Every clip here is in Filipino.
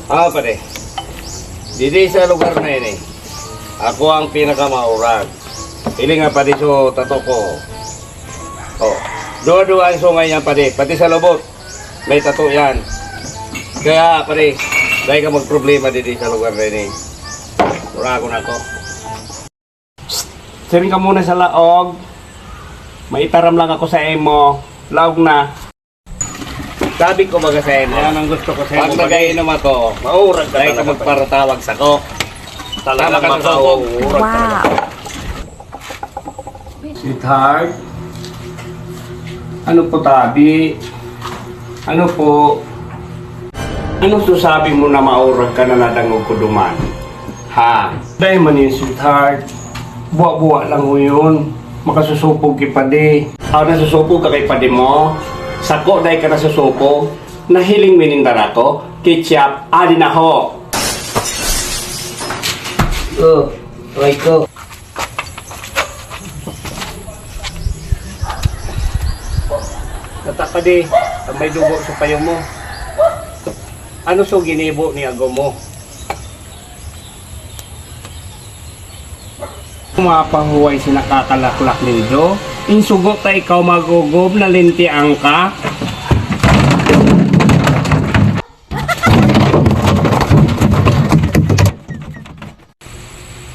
Pare. Didi sa lugar na yun ako ang pinakamaurag. Ili nga pare so tato ko. Dua-dua ang sungay niya pare. Pati sa lubot. May tato yan. Kaya pare, dahil ka magproblema didi sa lugar na yun Urago na to. Siring ka muna sa laog. Maitaram lang ako sa emo. Laog na. Sabi ko baga sa emo. Yan ang gusto ko sa emo. Pag nag-ainom ako, maurag ka talaga. Dahil ka magparatawag sa ko. Talagang makaurag talaga. Sweetheart. Ano po tabi? Ano po? Ano sasabi mo na maurag ka na nadangog ko duman? Ha? Dahil man yun, sweetheart. Buwa-buwa lang mo yun. Makasusupog kay padi. Nasusupog ka kay padi mo. Sako dahil ka nasusupog. Nahiling minindar ako. Ketchup, alin ako. Okay ko. Natapadi, ang may dugo sa payo mo. Ano so ginibo ni ago mo? Mapahuway sinakakalaklak nindo. Insugot ta ikaw magugob na lintiang ka.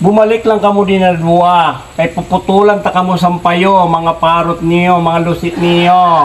Bumalik lang kamo din na duwa. Kay puputulan ta kamo sampayo, mga parot niyo, mga lusit niyo.